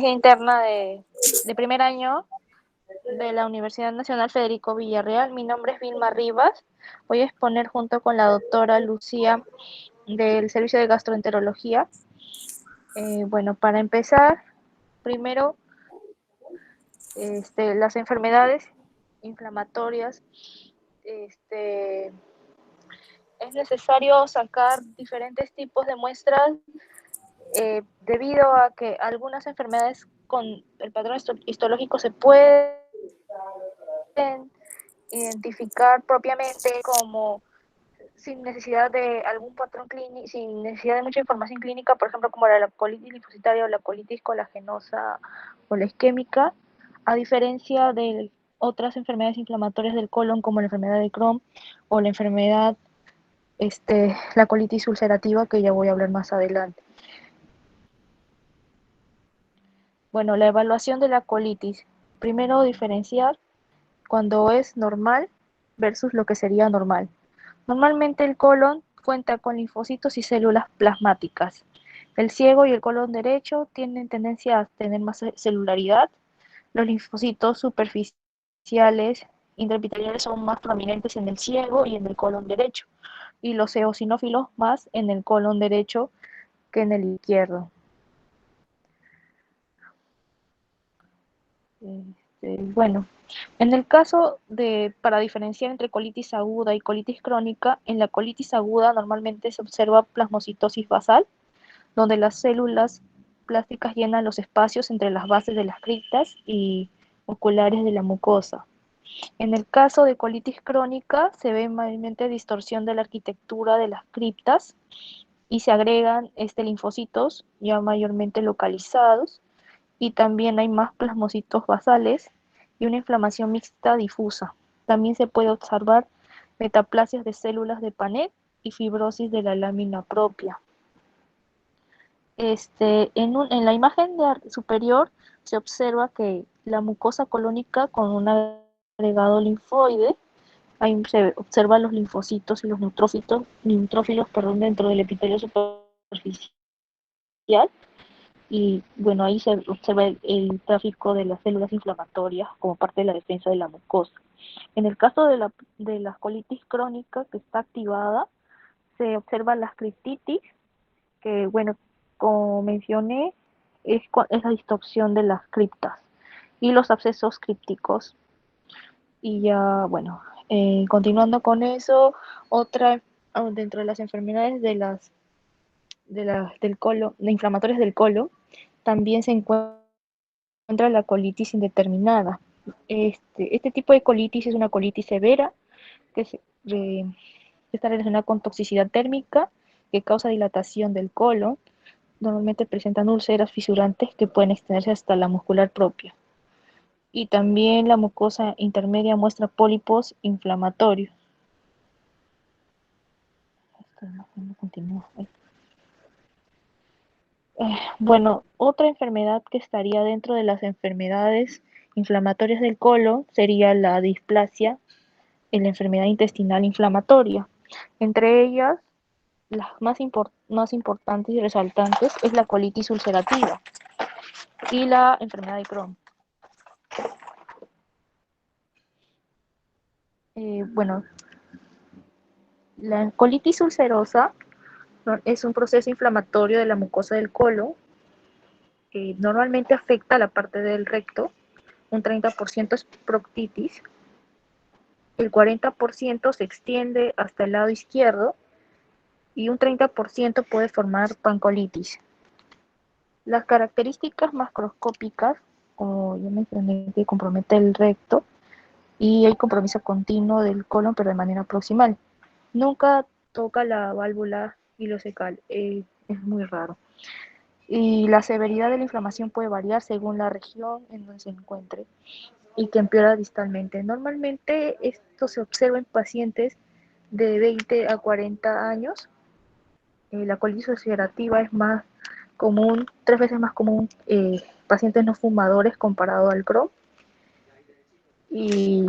interna de primer año de la Universidad Nacional Federico Villarreal. Mi nombre es Vilma Rivas. Voy a exponer junto con la doctora Lucía del Servicio de Gastroenterología. Bueno, para empezar, primero, las enfermedades inflamatorias. Es necesario sacar diferentes tipos de muestras debido a que algunas enfermedades con el patrón histológico se pueden identificar propiamente como sin necesidad de algún patrón clínico, sin necesidad de mucha información clínica, por ejemplo, como la colitis linfocitaria o la colitis colagenosa o la isquémica, a diferencia de otras enfermedades inflamatorias del colon, como la enfermedad de Crohn o la enfermedad, la colitis ulcerativa, que ya voy a hablar más adelante. Bueno, la evaluación de la colitis. Primero, diferenciar cuando es normal versus lo que sería normal. Normalmente el colon cuenta con linfocitos y células plasmáticas. El ciego y el colon derecho tienen tendencia a tener más celularidad. Los linfocitos superficiales intraepiteliales son más prominentes en el ciego y en el colon derecho, y los eosinófilos más en el colon derecho que en el izquierdo. Bueno, en el caso para diferenciar entre colitis aguda y colitis crónica, en la colitis aguda normalmente se observa plasmocitosis basal, donde las células plásticas llenan los espacios entre las bases de las criptas y oculares de la mucosa. En el caso de colitis crónica, se ve mayormente distorsión de la arquitectura de las criptas y se agregan linfocitos ya mayormente localizados, y también hay más plasmocitos basales y una inflamación mixta difusa. También se puede observar metaplasias de células de Panet y fibrosis de la lámina propia. En la imagen superior se observa que la mucosa colónica con un agregado linfoide, ahí se observan los linfocitos y los neutrófilos dentro del epitelio superficial, y bueno, ahí se observa el tráfico de las células inflamatorias como parte de la defensa de la mucosa. En el caso de la colitis crónica que está activada, se observa la criptitis, que bueno, como mencioné, es la distorsión de las criptas y los abscesos crípticos. Y ya, bueno, continuando con eso, otra dentro de las enfermedades del colon, de inflamatorias del colon, también se encuentra la colitis indeterminada. Este tipo de colitis es una colitis severa que está relacionada con toxicidad térmica que causa dilatación del colon. Normalmente presentan úlceras fisurantes que pueden extenderse hasta la muscular propia. Y también la mucosa intermedia muestra pólipos inflamatorios. Bueno, otra enfermedad que estaría dentro de las enfermedades inflamatorias del colon sería la displasia en la enfermedad intestinal inflamatoria. Entre ellas, las más importantes y resaltantes es la colitis ulcerativa y la enfermedad de Crohn. Bueno, la colitis ulcerosa, ¿no?, es un proceso inflamatorio de la mucosa del colon que normalmente afecta a la parte del recto. Un 30% es proctitis, el 40% se extiende hasta el lado izquierdo y un 30% puede formar pancolitis. Las características macroscópicas, como ya mencioné, que compromete el recto y hay compromiso continuo del colon, pero de manera proximal. Nunca toca la válvula ileocecal, es muy raro. Y la severidad de la inflamación puede variar según la región en donde se encuentre y que empeora distalmente. Normalmente esto se observa en pacientes de 20 a 40 años. La colitis ulcerativa es más común, 3 veces más común, pacientes no fumadores comparado al Crohn. Y,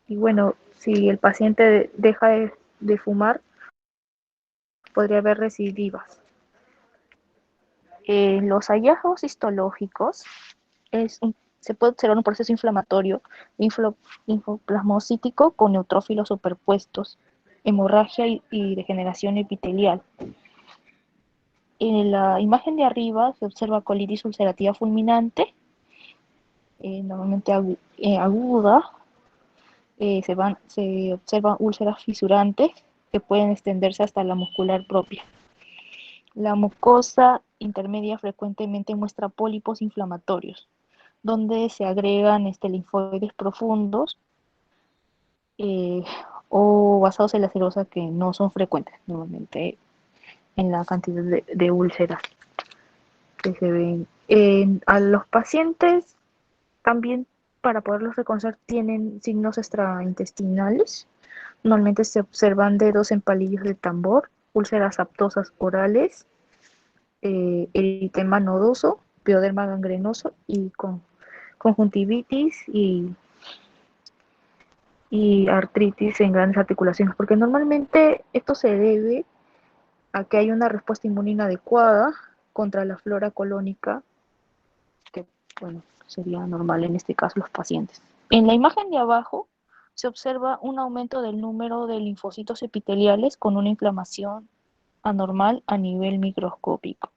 y bueno, si el paciente deja de fumar, podría haber recidivas. Los hallazgos histológicos se puede observar un proceso inflamatorio infoplasmocítico con neutrófilos superpuestos, hemorragia y degeneración epitelial. En la imagen de arriba se observa colitis ulcerativa fulminante, normalmente aguda. Se observan úlceras fisurantes que pueden extenderse hasta la muscular propia. La mucosa intermedia frecuentemente muestra pólipos inflamatorios, donde se agregan linfoides profundos o basados en la serosa, que no son frecuentes normalmente en la cantidad de úlceras que se ven. A los pacientes también, para poderlos reconocer, tienen signos extraintestinales. Normalmente se observan dedos en palillos de tambor, úlceras aptosas orales, eritema nodoso, pioderma gangrenoso y con conjuntivitis y artritis en grandes articulaciones, porque normalmente esto se debe a que hay una respuesta inmune inadecuada contra la flora colónica, que bueno, sería normal en este caso los pacientes. En la imagen de abajo se observa un aumento del número de linfocitos epiteliales con una inflamación anormal a nivel microscópico.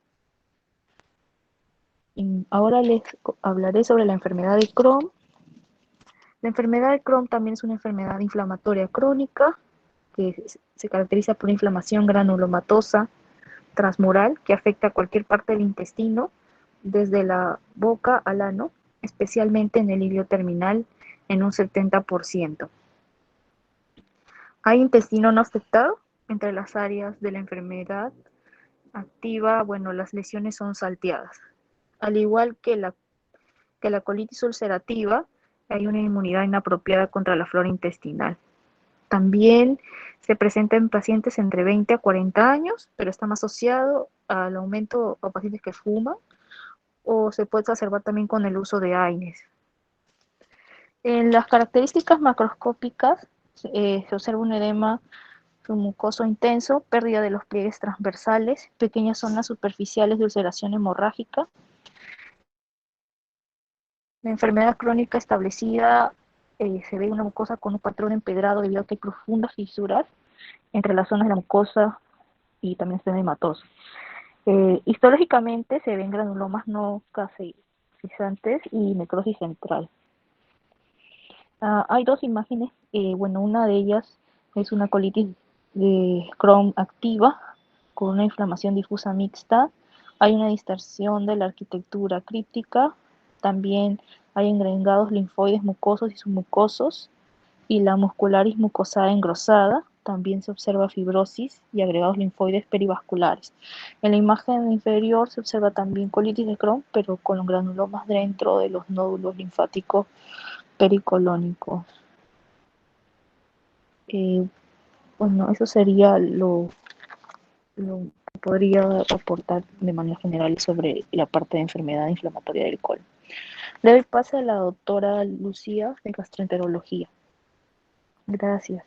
Y ahora les hablaré sobre la enfermedad de Crohn. La enfermedad de Crohn también es una enfermedad inflamatoria crónica que se caracteriza por inflamación granulomatosa transmural que afecta a cualquier parte del intestino, desde la boca al ano, especialmente en el ilio terminal, en un 70%. Hay intestino no afectado. Entre las áreas de la enfermedad activa, bueno, las lesiones son salteadas. Al igual que la colitis ulcerativa, hay una inmunidad inapropiada contra la flora intestinal. También se presenta en pacientes entre 20 a 40 años, pero está más asociado al aumento a pacientes que fuman, o se puede exacerbar también con el uso de AINES. En las características macroscópicas se observa un edema mucoso intenso, pérdida de los pliegues transversales, pequeñas zonas superficiales de ulceración hemorrágica. La enfermedad crónica establecida, se ve una mucosa con un patrón empedrado debido a que hay profundas fisuras entre las zonas de la mucosa y también está hematoso. Histológicamente se ven granulomas no caseizantes y necrosis central. Hay dos imágenes, una de ellas es una colitis de Crohn activa con una inflamación difusa mixta. Hay una distorsión de la arquitectura críptica. También hay engrenados linfoides mucosos y submucosos y la muscularis mucosada engrosada. También se observa fibrosis y agregados linfoides perivasculares. En la imagen inferior se observa también colitis de Crohn, pero con granulomas dentro de los nódulos linfáticos pericolónicos. Eso sería lo que podría aportar de manera general sobre la parte de enfermedad inflamatoria del colon. Le doy paso a la doctora Lucía de gastroenterología. Gracias.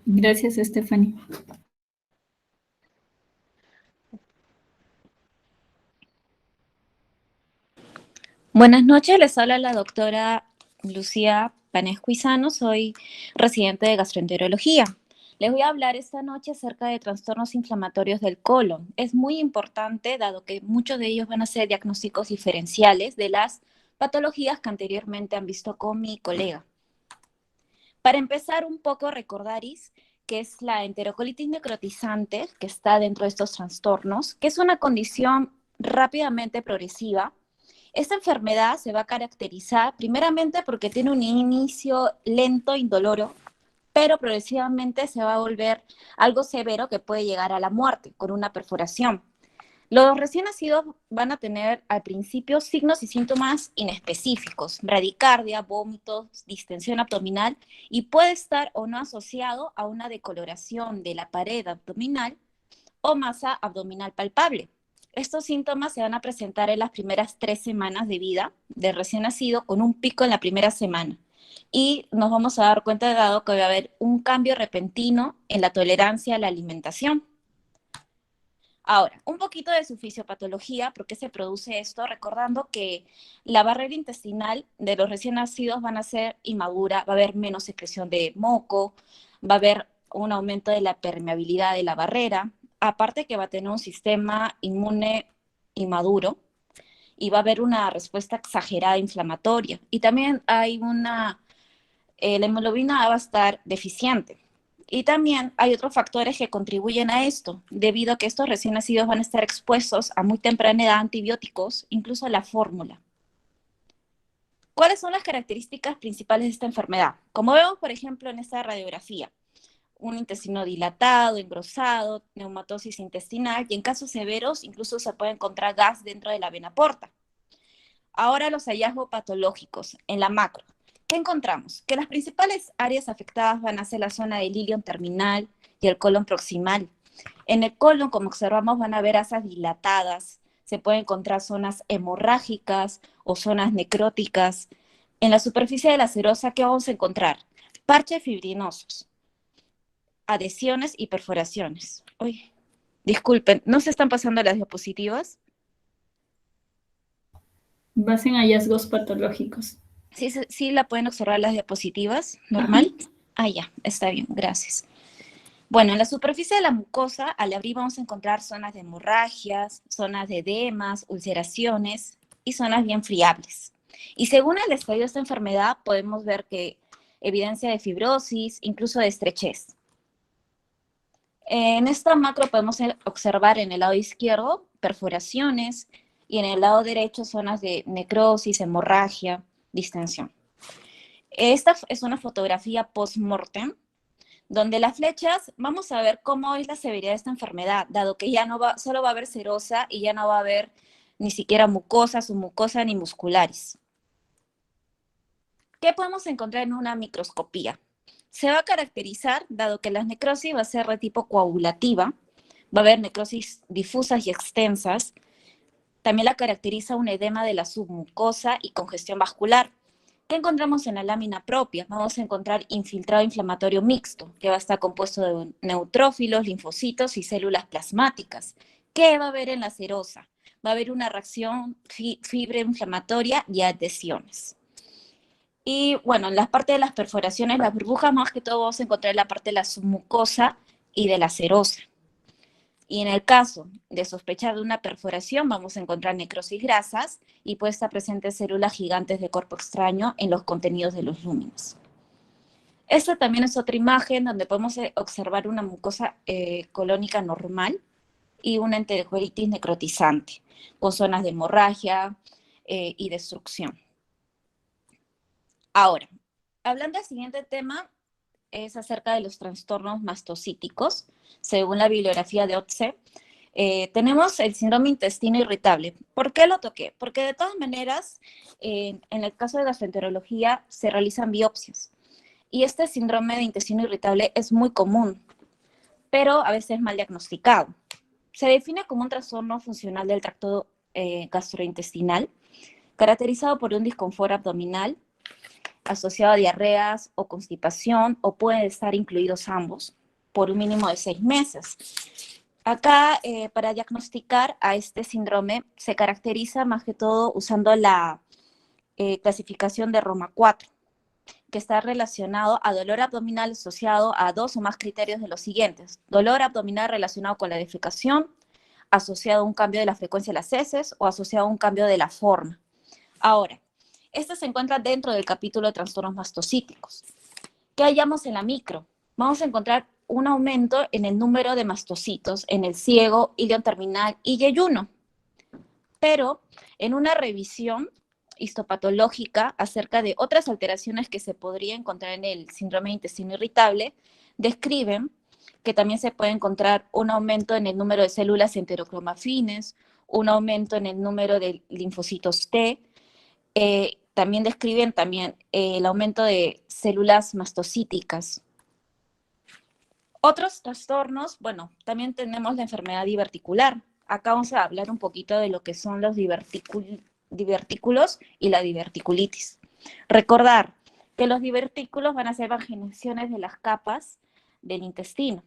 Gracias, Stephanie. Buenas noches, les habla la doctora Lucía Panescuizano, soy residente de gastroenterología. Les voy a hablar esta noche acerca de trastornos inflamatorios del colon. Es muy importante, dado que muchos de ellos van a ser diagnósticos diferenciales de las patologías que anteriormente han visto con mi colega. Para empezar un poco, recordaris que es la enterocolitis necrotizante, que está dentro de estos trastornos, que es una condición rápidamente progresiva. Esta enfermedad se va a caracterizar primeramente porque tiene un inicio lento e indoloro, pero progresivamente se va a volver algo severo que puede llegar a la muerte con una perforación. Los recién nacidos van a tener al principio signos y síntomas inespecíficos, bradicardia, vómitos, distensión abdominal, y puede estar o no asociado a una decoloración de la pared abdominal o masa abdominal palpable. Estos síntomas se van a presentar en las primeras 3 semanas de vida del recién nacido, con un pico en la primera semana. y nos vamos a dar cuenta dado que va a haber un cambio repentino en la tolerancia a la alimentación. Ahora, un poquito de su fisiopatología, ¿por qué se produce esto? Recordando que la barrera intestinal de los recién nacidos van a ser inmadura, va a haber menos secreción de moco, va a haber un aumento de la permeabilidad de la barrera, aparte que va a tener un sistema inmune inmaduro y va a haber una respuesta exagerada inflamatoria. Y también hay la hemoglobina va a estar deficiente. Y también hay otros factores que contribuyen a esto, debido a que estos recién nacidos van a estar expuestos a muy temprana edad a antibióticos, incluso la fórmula. ¿Cuáles son las características principales de esta enfermedad? Como vemos, por ejemplo, en esta radiografía, un intestino dilatado, engrosado, neumatosis intestinal, y en casos severos incluso se puede encontrar gas dentro de la vena porta. Ahora los hallazgos patológicos en la macro. ¿Qué encontramos? Que las principales áreas afectadas van a ser la zona del ilion terminal y el colon proximal. En el colon, como observamos, van a haber asas dilatadas, se pueden encontrar zonas hemorrágicas o zonas necróticas. En la superficie de la serosa, ¿qué vamos a encontrar? Parches fibrinosos, adhesiones y perforaciones. Uy, disculpen, ¿no se están pasando las diapositivas? Vas en hallazgos patológicos. Sí, la pueden observar las diapositivas, normal. Ah, ya, está bien, gracias. Bueno, en la superficie de la mucosa, al abrir vamos a encontrar zonas de hemorragias, zonas de edemas, ulceraciones y zonas bien friables. Y según el estadio de esta enfermedad, podemos ver que evidencia de fibrosis, incluso de estrechez. En esta macro podemos observar en el lado izquierdo perforaciones y en el lado derecho zonas de necrosis, hemorragia, distensión. Esta es una fotografía post-mortem, donde las flechas, vamos a ver cómo es la severidad de esta enfermedad, dado que ya no va, solo va a haber serosa y ya no va a haber ni siquiera mucosa, submucosa ni musculares. ¿Qué podemos encontrar en una microscopía? Se va a caracterizar, dado que la necrosis va a ser de tipo coagulativa, va a haber necrosis difusas y extensas, también la caracteriza un edema de la submucosa y congestión vascular. ¿Qué encontramos en la lámina propia? Vamos a encontrar infiltrado inflamatorio mixto, que va a estar compuesto de neutrófilos, linfocitos y células plasmáticas. ¿Qué va a haber en la serosa? Va a haber una reacción fibra inflamatoria y adhesiones. Y bueno, en la parte de las perforaciones, las burbujas, más que todo vamos a encontrar en la parte de la submucosa y de la serosa. Y en el caso de sospechar de una perforación, vamos a encontrar necrosis grasas y puede estar presente células gigantes de cuerpo extraño en los contenidos de los lúmenes. Esta también es otra imagen donde podemos observar una mucosa colónica normal y una enterocolitis necrotizante, con zonas de hemorragia y destrucción. Ahora, hablando del siguiente tema, es acerca de los trastornos mastocíticos. Según la bibliografía de Otze, tenemos el síndrome intestino irritable. ¿Por qué lo toqué? Porque de todas maneras, en el caso de gastroenterología, se realizan biopsias. Y este síndrome de intestino irritable es muy común, pero a veces mal diagnosticado. Se define como un trastorno funcional del tracto gastrointestinal, caracterizado por un disconfort abdominal, asociado a diarreas o constipación, o pueden estar incluidos ambos, por un mínimo de 6 meses. Acá, para diagnosticar a este síndrome, se caracteriza más que todo usando la clasificación de Roma 4, que está relacionado a dolor abdominal asociado a 2 o más criterios de los siguientes. Dolor abdominal relacionado con la defecación, asociado a un cambio de la frecuencia de las heces o asociado a un cambio de la forma. Ahora, este se encuentra dentro del capítulo de trastornos mastocíticos. ¿Qué hallamos en la micro? Vamos a encontrar un aumento en el número de mastocitos en el ciego, ilion terminal y yeyuno. Pero en una revisión histopatológica acerca de otras alteraciones que se podría encontrar en el síndrome de intestino irritable, describen que también se puede encontrar un aumento en el número de células enterocromafines, un aumento en el número de linfocitos T, también describen el aumento de células mastocíticas. Otros trastornos, bueno, también tenemos la enfermedad diverticular. Acá vamos a hablar un poquito de lo que son los divertículos y la diverticulitis. Recordar que los divertículos van a ser vaginaciones de las capas del intestino.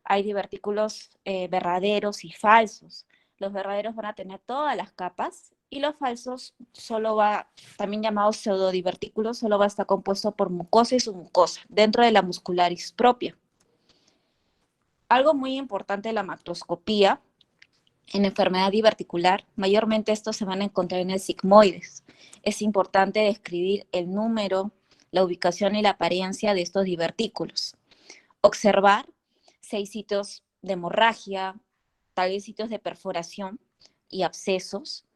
Hay divertículos verdaderos y falsos. Los verdaderos van a tener todas las capas y los falsos también llamados pseudodivertículos, solo va a estar compuesto por mucosa y submucosa, dentro de la muscularis propia. Algo muy importante de la macroscopía, en enfermedad diverticular, mayormente estos se van a encontrar en el sigmoides. Es importante describir el número, la ubicación y la apariencia de estos divertículos. Observar si hay sitios de hemorragia, tal vez sitios de perforación y abscesos.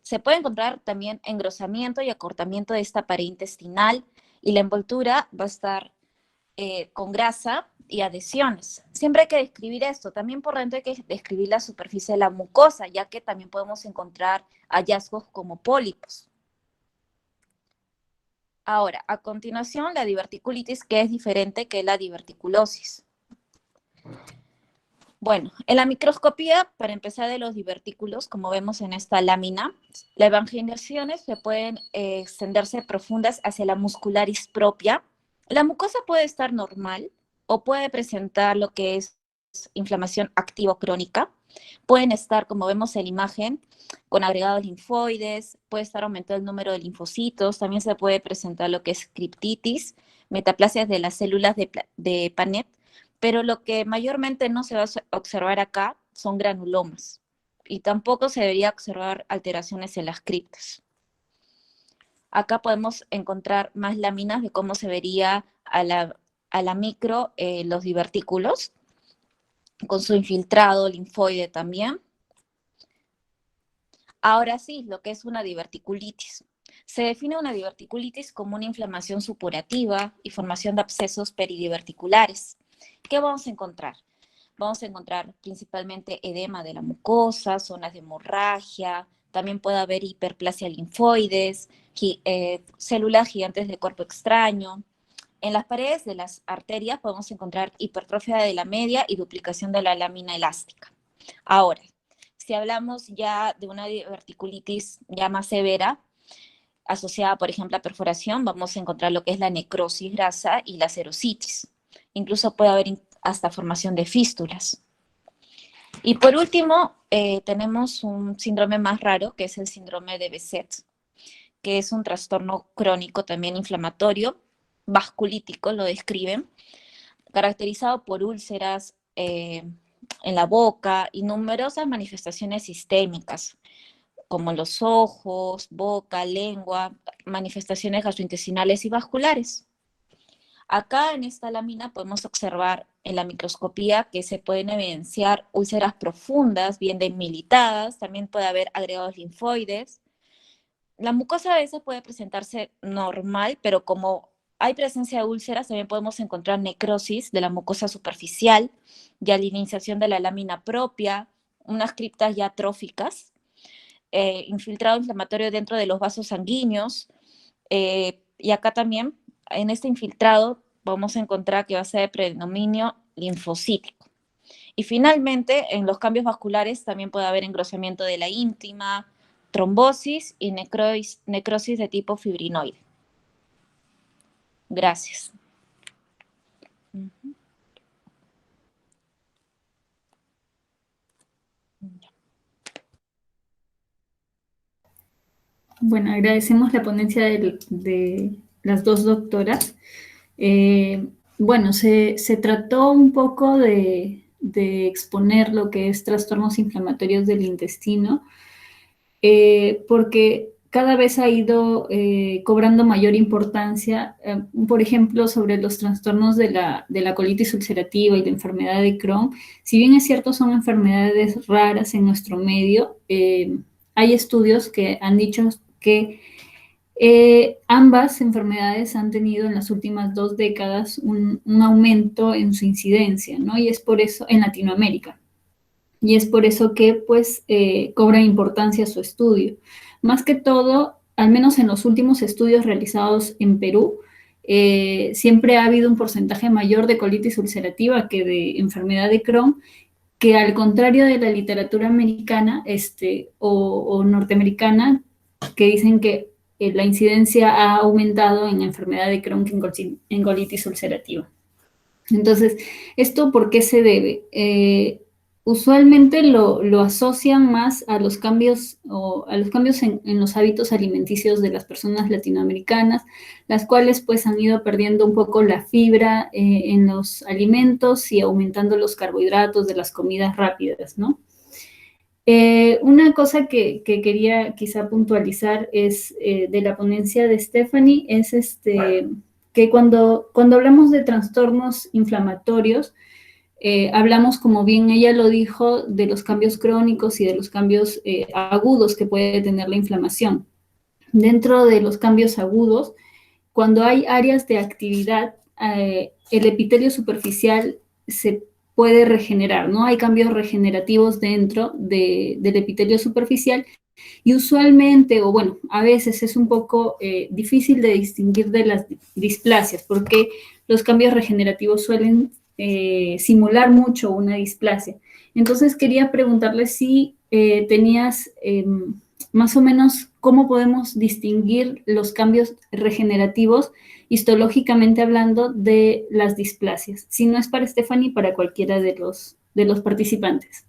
Se puede encontrar también engrosamiento y acortamiento de esta pared intestinal y la envoltura va a estar con grasa y adhesiones. Siempre hay que describir esto. También por dentro hay que describir la superficie de la mucosa, ya que también podemos encontrar hallazgos como pólipos. Ahora, a continuación, la diverticulitis, que es diferente que la diverticulosis. Bueno, en la microscopía, para empezar de los divertículos, como vemos en esta lámina, las evangelizaciones se pueden extenderse profundas hacia la muscularis propia. La mucosa puede estar normal o puede presentar lo que es inflamación activo-crónica. Pueden estar, como vemos en la imagen, con agregados linfoides, puede estar aumentado el número de linfocitos, también se puede presentar lo que es criptitis, metaplasias de las células de Panet, pero lo que mayormente no se va a observar acá son granulomas, y tampoco se debería observar alteraciones en las criptas. Acá podemos encontrar más láminas de cómo se vería a la micro los divertículos, con su infiltrado linfoide también. Ahora sí, lo que es una diverticulitis. Se define una diverticulitis como una inflamación supurativa y formación de abscesos peridiverticulares. ¿Qué vamos a encontrar? Vamos a encontrar principalmente edema de la mucosa, zonas de hemorragia, también puede haber hiperplasia linfoides, células gigantes de cuerpo extraño. En las paredes de las arterias podemos encontrar hipertrofia de la media y duplicación de la lámina elástica. Ahora, si hablamos ya de una diverticulitis ya más severa, asociada, por ejemplo, a perforación, vamos a encontrar lo que es la necrosis grasa y la serositis. Incluso puede haber hasta formación de fístulas. Y por último, tenemos un síndrome más raro, que es el síndrome de Behçet, que es un trastorno crónico también inflamatorio, vasculítico, lo describen, caracterizado por úlceras en la boca y numerosas manifestaciones sistémicas, como los ojos, boca, lengua, manifestaciones gastrointestinales y vasculares. Acá en esta lámina podemos observar en la microscopía que se pueden evidenciar úlceras profundas, bien demilitadas, también puede haber agregados linfoides. La mucosa a veces puede presentarse normal, pero como hay presencia de úlceras, también podemos encontrar necrosis de la mucosa superficial, hialinización de la lámina propia, unas criptas ya atróficas, infiltrado inflamatorio dentro de los vasos sanguíneos, y acá también, en este infiltrado, vamos a encontrar que va a ser de predominio linfocítico. Y finalmente, en los cambios vasculares también puede haber engrosamiento de la íntima, trombosis y necrosis de tipo fibrinoide. Gracias. Bueno, agradecemos la ponencia de las dos doctoras. Bueno, se trató un poco de exponer lo que es trastornos inflamatorios del intestino, porque cada vez ha ido cobrando mayor importancia, por ejemplo, sobre los trastornos de la colitis ulcerativa y la enfermedad de Crohn. Si bien es cierto, son enfermedades raras en nuestro medio, hay estudios que han dicho que ambas enfermedades han tenido en las últimas 2 décadas un aumento en su incidencia, ¿no? Y es por eso, en Latinoamérica, y es por eso que, pues, cobra importancia su estudio. Más que todo, al menos en los últimos estudios realizados en Perú, siempre ha habido un porcentaje mayor de colitis ulcerativa que de enfermedad de Crohn, que al contrario de la literatura americana o norteamericana, que dicen que la incidencia ha aumentado en enfermedad de Crohn que en colitis ulcerativa. Entonces, ¿esto por qué se debe? Usualmente lo asocian más a los cambios en los hábitos alimenticios de las personas latinoamericanas, las cuales pues han ido perdiendo un poco la fibra en los alimentos y aumentando los carbohidratos de las comidas rápidas, ¿no? Una cosa que quería quizá puntualizar es de la ponencia de Stephanie, es que cuando hablamos de trastornos inflamatorios, hablamos, como bien ella lo dijo, de los cambios crónicos y de los cambios agudos que puede tener la inflamación. Dentro de los cambios agudos, cuando hay áreas de actividad, el epitelio superficial se puede regenerar, ¿no? Hay cambios regenerativos dentro del epitelio superficial y usualmente, o bueno, a veces es un poco difícil de distinguir de las displasias, porque los cambios regenerativos suelen simular mucho una displasia. Entonces quería preguntarle si tenías más o menos cómo podemos distinguir los cambios regenerativos histológicamente hablando de las displasias, si no es para Stephanie, para cualquiera de los participantes.